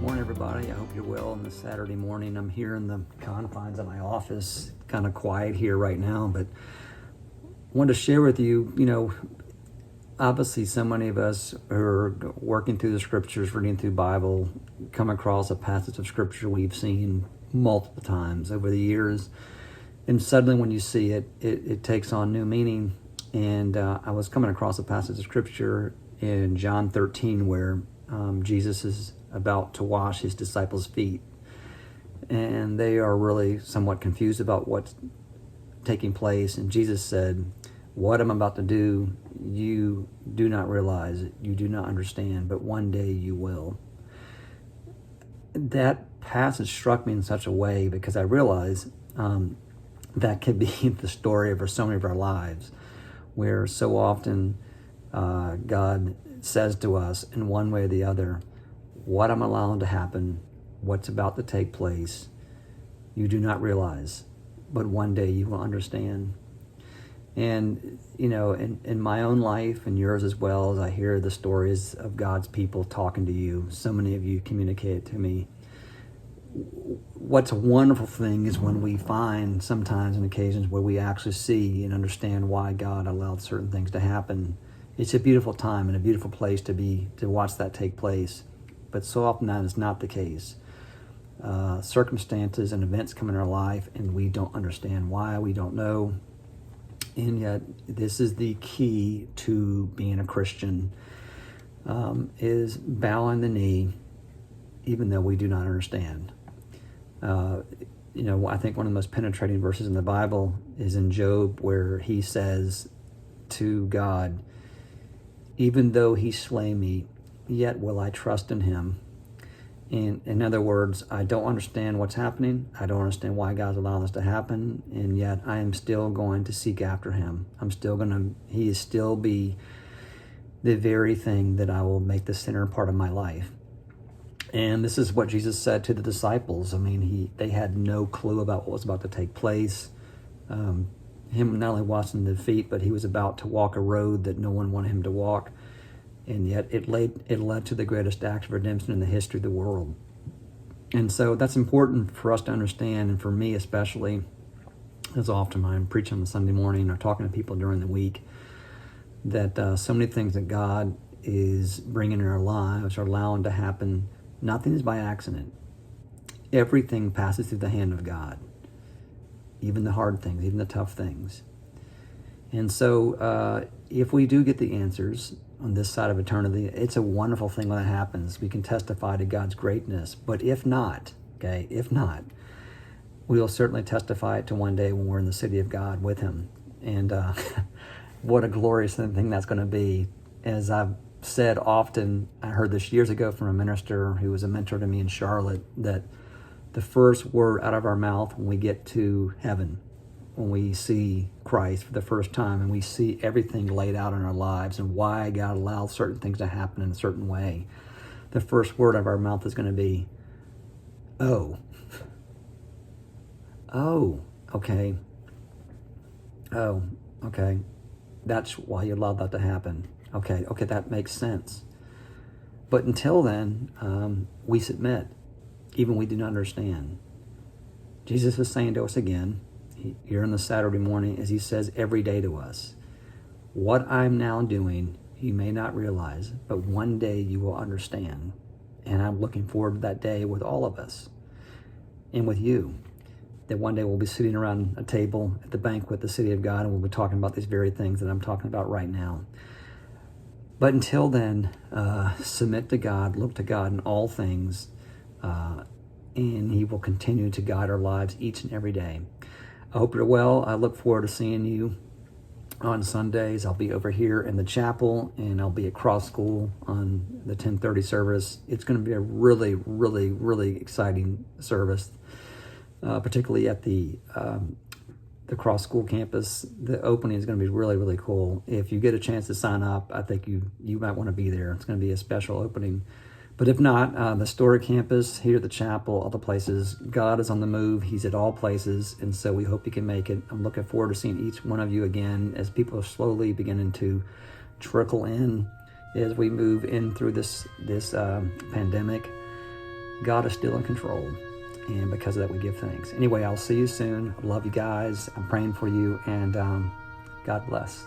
Morning, everybody. I hope you're well on this Saturday morning. I'm here in the confines of my office, kind of quiet here right now, but wanted to share with you, obviously so many of us who are working through the scriptures, reading through Bible, come across a passage of scripture we've seen multiple times over the years. And suddenly when you see it, it takes on new meaning. And I was coming across a passage of scripture in John 13 where Jesus is about to wash his disciples' feet. And they are really somewhat confused about what's taking place. And Jesus said, "What I'm about to do, you do not realize, you do not understand, but one day you will." That passage struck me in such a way because I realized that could be the story of so many of our lives, where so often God says to us in one way or the other, what I'm allowing to happen, what's about to take place, you do not realize, but one day you will understand. And, in my own life and yours as well, as I hear the stories of God's people talking to you, so many of you communicate it to me. What's a wonderful thing is when we find sometimes on occasions where we actually see and understand why God allowed certain things to happen. It's a beautiful time and a beautiful place to watch that take place. But so often that is not the case. Circumstances and events come in our life and we don't understand why, we don't know. And yet this is the key to being a Christian, is bowing the knee even though we do not understand. I think one of the most penetrating verses in the Bible is in Job, where he says to God, "Even though he slay me, yet will I trust in him." And in other words, I don't understand what's happening. I don't understand why God's allowing this to happen. And yet I am still going to seek after him. He is still be the very thing that I will make the center part of my life. And this is what Jesus said to the disciples. They had no clue about what was about to take place. Him not only washing the feet, but he was about to walk a road that no one wanted him to walk. And yet it led to the greatest act of redemption in the history of the world. And so that's important for us to understand, and for me especially, as often I'm preaching on Sunday morning or talking to people during the week, that so many things that God is bringing in our lives are allowing to happen. Nothing is by accident. Everything passes through the hand of God, even the hard things, even the tough things. And so if we do get the answers on this side of eternity, it's a wonderful thing when that happens. We can testify to God's greatness. But if not, we will certainly testify to one day when we're in the city of God with him. And what a glorious thing that's going to be. As I've said often, I heard this years ago from a minister who was a mentor to me in Charlotte, that the first word out of our mouth when we get to heaven, when we see Christ for the first time and we see everything laid out in our lives and why God allowed certain things to happen in a certain way, the first word out of our mouth is going to be, "Oh, okay. Oh, okay. That's why you allowed that to happen. Okay, that makes sense." But until then, we submit, even we do not understand. Jesus is saying to us again, here on the Saturday morning, as he says every day to us, what I'm now doing, you may not realize, but one day you will understand. And I'm looking forward to that day with all of us and with you, that one day we'll be sitting around a table at the banquet, the city of God, and we'll be talking about these very things that I'm talking about right now. But until then, submit to God, look to God in all things, and he will continue to guide our lives each and every day. I hope you're well. I look forward to seeing you on Sundays. I'll be over here in the chapel, and I'll be at Cross School on the 10:30 service. It's going to be a really, really, really exciting service, particularly at the Cross School campus. The opening is going to be really, really cool. If you get a chance to sign up, I think you might want to be there. It's going to be a special opening. But if not, the Story campus, here at the chapel, other places, God is on the move. He's at all places, and so we hope you can make it. I'm looking forward to seeing each one of you again as people are slowly beginning to trickle in as we move in through this pandemic. God is still in control. And because of that, we give thanks. Anyway, I'll see you soon. I love you guys. I'm praying for you, and God bless.